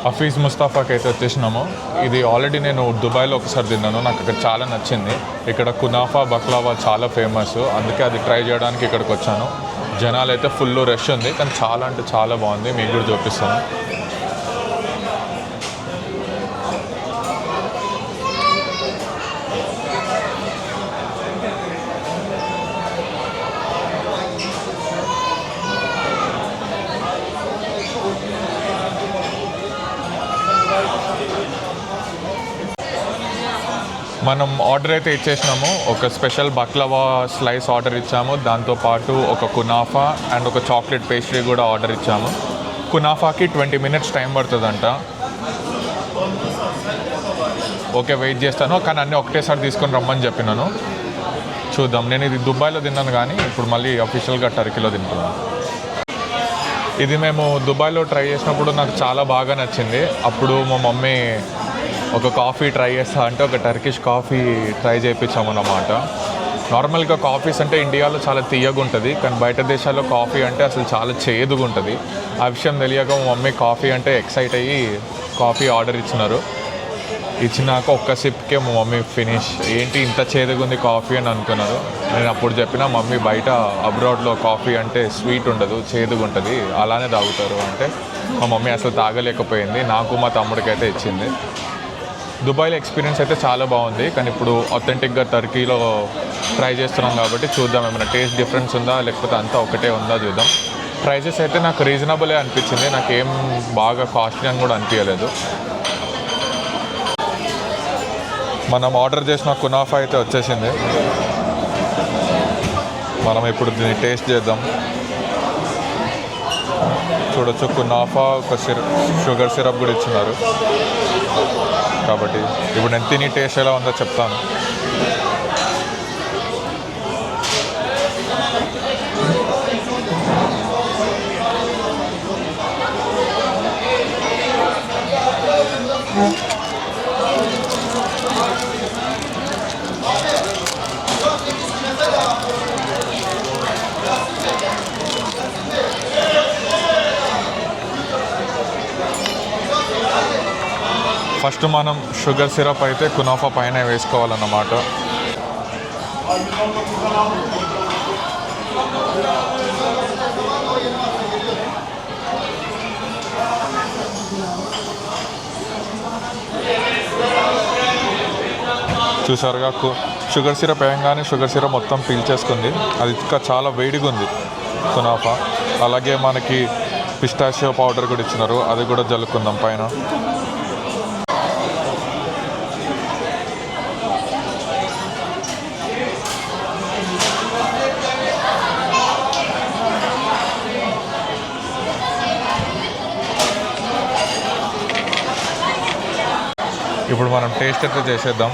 హఫీజ్ ముస్తాఫాకి అయితే వచ్చేసినాము. ఇది ఆల్రెడీ నేను దుబాయ్లో ఒకసారి తిన్నాను, నాకు అక్కడ చాలా నచ్చింది. ఇక్కడ కునాఫా బక్లావా చాలా ఫేమస్, అందుకే అది ట్రై చేయడానికి ఇక్కడికి వచ్చాను. జనాలు అయితే ఫుల్ రష్ ఉంది, కానీ చాలా అంటే చాలా బాగుంది. మీకు కూడా చూపిస్తాను. మనం ఆర్డర్ అయితే ఇచ్చేసినాము. ఒక స్పెషల్ బక్లవా స్లైస్ ఆర్డర్ ఇచ్చాము, దాంతోపాటు ఒక కునాఫా అండ్ ఒక చాక్లెట్ పేస్ట్రీ కూడా ఆర్డర్ ఇచ్చాము. కునాఫాకి 20 minutes టైం పడుతుందంట. ఓకే, వెయిట్ చేస్తాను, కానీ అన్నీ ఒకటేసారి తీసుకొని రమ్మని చెప్పినాను. చూద్దాం. నేను ఇది దుబాయ్లో తిన్నాను, కానీ ఇప్పుడు మళ్ళీ అఫీషియల్గా టర్కీలో తింటున్నాను. ఇది మేము దుబాయ్లో ట్రై చేసినప్పుడు నాకు చాలా బాగా నచ్చింది. అప్పుడు మా మమ్మీ ఒక కాఫీ ట్రై చేస్తా అంటే ఒక టర్కిష్ కాఫీ ట్రై చేయించామన్నమాట. నార్మల్గా కాఫీస్ అంటే ఇండియాలో చాలా తీయగా ఉంటుంది, కానీ బయట దేశాల్లో కాఫీ అంటే అసలు చాలా చేదుగా ఉంటుంది. ఆ విషయం తెలియక మా మమ్మీ కాఫీ అంటే ఎక్సైట్ అయ్యి కాఫీ ఆర్డర్ ఇచ్చినాక ఒక్క సిప్కే మా మమ్మీ ఫినిష్. ఏంటి ఇంత చేదుగా ఉంది కాఫీ అని అనుకున్నారు. నేను అప్పుడు చెప్పిన, మమ్మీ బయట అబ్రాడ్లో కాఫీ అంటే స్వీట్ ఉండదు, చేదుగా ఉంటుంది, అలానే తాగుతారు అంటే మా మమ్మీ అసలు తాగలేకపోయింది. నాకు మా తమ్ముడికి అయితే ఇచ్చింది. దుబాయ్లో ఎక్స్పీరియన్స్ అయితే చాలా బాగుంది, కానీ ఇప్పుడు అథెంటిక్గా టర్కీలో ట్రై చేస్తున్నాం కాబట్టి చూద్దాం ఏమైనా టేస్ట్ డిఫరెన్స్ ఉందా లేకపోతే అంతా ఒకటే ఉందా చూద్దాం. ప్రైజెస్ అయితే నాకు రీజనబులే అనిపించింది, నాకేం బాగా కాస్ట్లీ అని కూడా అనిపించలేదు. మనం ఆర్డర్ చేసిన కునాఫా అయితే వచ్చేసింది. మనం ఇప్పుడు దీన్ని టేస్ట్ చేద్దాం. చూడొచ్చు, కునాఫా ఒక షుగర్ సిరప్ కూడా ఇచ్చినారు. కాబట్టి ఇప్పుడు నేను తిని టేస్ట్ ఎలా ఉందో చెప్తాను. ఫస్ట్ మనం షుగర్ సిరప్ అయితే కునాఫా పైన వేసుకోవాలన్నమాట. చూసారుగా, షుగర్ సిరప్ వేయంగానే షుగర్ సిరప్ మొత్తం పీల్చేసుకుంది. అది ఇంకా చాలా వేడిగా ఉంది కునాఫా. అలాగే మనకి పిస్టాషియో పౌడర్ కూడా ఇచ్చినారు, అది కూడా జల్లుకుందాం పైన. ఇప్పుడు మనం టేస్ట్ అయితే చేసేద్దాం.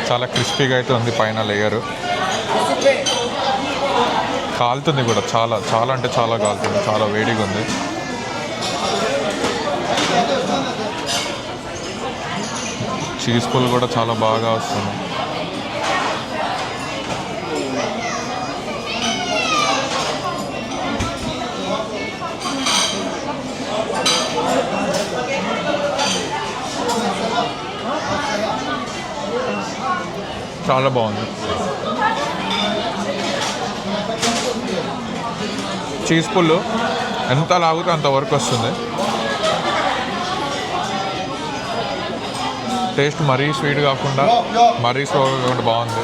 చాలా క్రిస్పీగా అయితే ఉంది పైన లేయరు. కాలుతుంది కూడా, చాలా చాలా అంటే చాలా కాలుతుంది, చాలా వేడిగా ఉంది. చీజ్ పుల్ కూడా చాలా బాగా వస్తుంది. చాలా బాగుంది. చీజ్ పుల్ ఎంత లాగితే అంతవరకు వస్తుంది. టేస్ట్ మరీ స్వీట్ కాకుండా మరీ స్లో కాకుండా బాగుంది.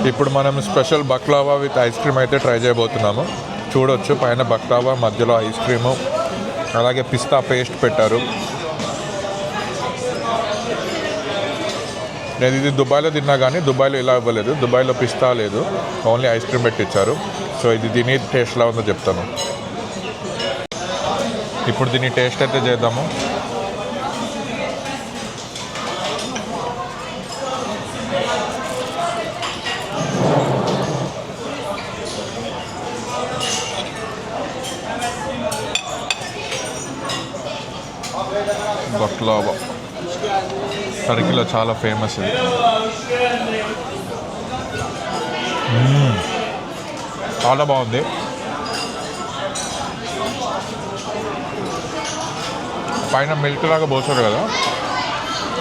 ఇప్పుడు మనం special baklava with ice cream అయితే ట్రై చేయబోతున్నాము. చూడొచ్చు పైన బక్లావా, మధ్యలో ఐస్ క్రీము, అలాగే పిస్తా పేస్ట్ పెట్టారు. నేను ఇది దుబాయ్లో తిన్నా కానీ దుబాయ్లో ఇలా ఇవ్వలేదు. దుబాయ్లో పిస్తా లేదు, ఓన్లీ ఐస్ క్రీమ్ పెట్టించారు. సో ఇది దీని టేస్ట్ ఎలా ఉందో చెప్తాను. ఇప్పుడు దీని టేస్ట్ అయితే చేద్దాము. బక్లావా టర్కీలో చాలా ఫేమస్ ఇది. చాలా బాగుంది. పైన మిల్క్ లాగా పోసారు కదా,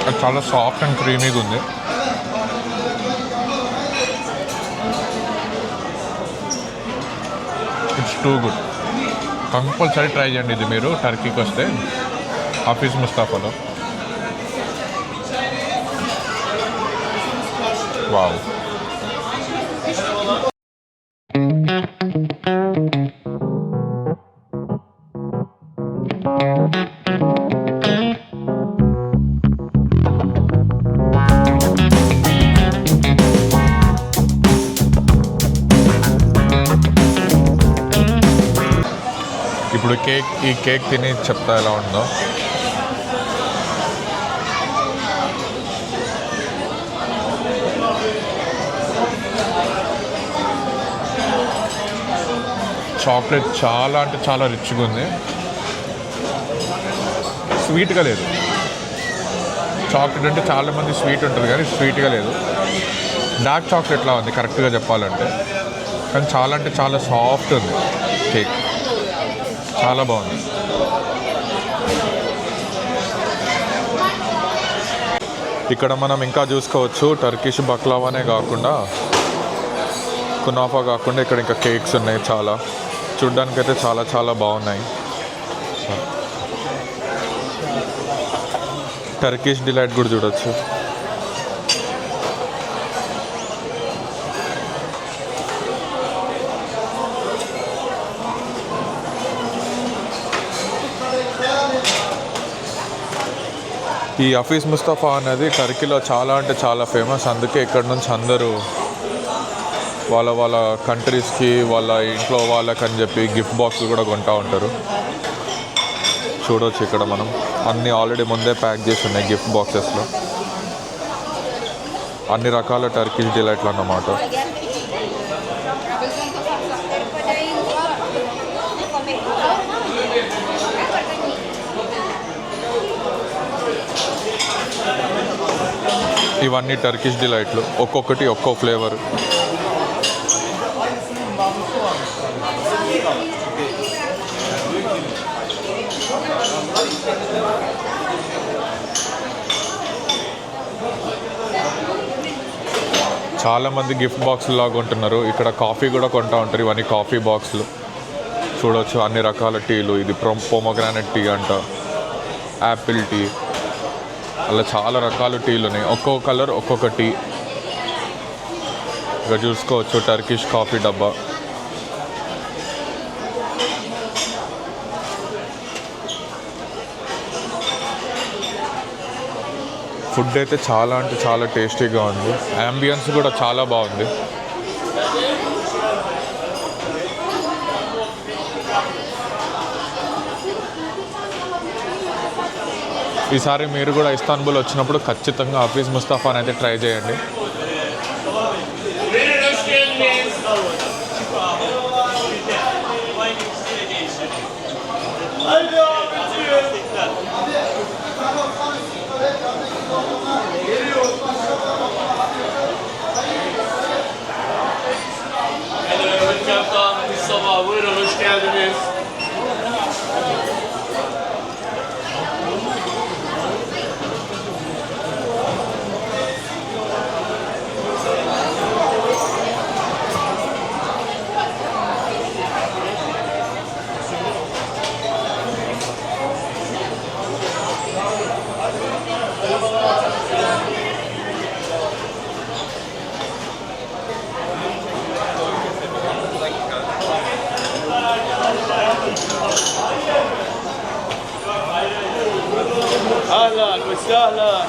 అది చాలా సాఫ్ట్ అండ్ క్రీమీగా ఉంది. It's too good. Compulsory try చేయండి ఇది మీరు టర్కీకి వస్తే హఫీజ్ ముస్తాఫాలో. వావ్. ఇప్పుడు ఈ కేక్ తిని చెప్తా ఎలా ఉందో. చాక్లెట్ చాలా అంటే చాలా రిచ్గా ఉంది. స్వీట్గా లేదు. చాక్లెట్ అంటే చాలామంది స్వీట్ ఉంటుంది కానీ స్వీట్గా లేదు. డార్క్ చాక్లెట్లా ఉంది కరెక్ట్గా చెప్పాలంటే, కానీ చాలా అంటే చాలా సాఫ్ట్ ఉంది కేక్. చాలా బాగుంది. ఇక్కడ మనం ఇంకా చూసుకోవచ్చు టర్కిష్ బక్లావానే కాకుండా, కునాఫా కాకుండా ఇక్కడ ఇంకా కేక్స్ ఉన్నాయి చాలా. చూడ్డానికైతే చాలా చాలా బాగున్నాయి. టర్కిష్ డిలైట్ కూడా చూడొచ్చు. ఈ హఫీజ్ ముస్తఫా అనేది టర్కీలో చాలా అంటే చాలా ఫేమస్. అందుకే ఇక్కడ నుంచి అందరూ వాళ్ళ వాళ్ళ కంట్రీస్కి, వాళ్ళ ఇంట్లో వాళ్ళకని చెప్పి గిఫ్ట్ బాక్స్ కూడా కొంటూ ఉంటారు. చూడవచ్చు ఇక్కడ మనం అన్నీ ఆల్రెడీ ముందే ప్యాక్ చేసి ఉన్నాయి గిఫ్ట్ బాక్సెస్లో. అన్ని రకాల టర్కిష్ డిలైట్లు అన్నమాట. ఇవన్నీ టర్కిష్ డిలైట్లు, ఒక్కొక్కటి ఒక్కో ఫ్లేవర్. చాలామంది గిఫ్ట్ బాక్సులు లాగా కొంటున్నారు. ఇక్కడ కాఫీ కూడా కొంటూ ఉంటారు. ఇవన్నీ కాఫీ బాక్సులు చూడవచ్చు. అన్ని రకాల టీలు. ఇది పోమోగ్రానైట్ టీ అంట, యాపిల్ టీ, అలా చాలా రకాల టీలు ఉన్నాయి. ఒక్కొక్క కలర్ ఒక్కొక్క టీ. ఇక్కడ చూసుకోవచ్చు టర్కిష్ కాఫీ డబ్బా. ఫుడ్ అయితే చాలా అంటే చాలా టేస్టీగా ఉంది. యాంబియన్స్ కూడా చాలా బాగుంది. ఈసారి మీరు కూడా ఇస్తాన్బుల్ వచ్చినప్పుడు ఖచ్చితంగా హఫీజ్ ముస్తఫాని అయితే ట్రై చేయండి. وسهلا وسهلا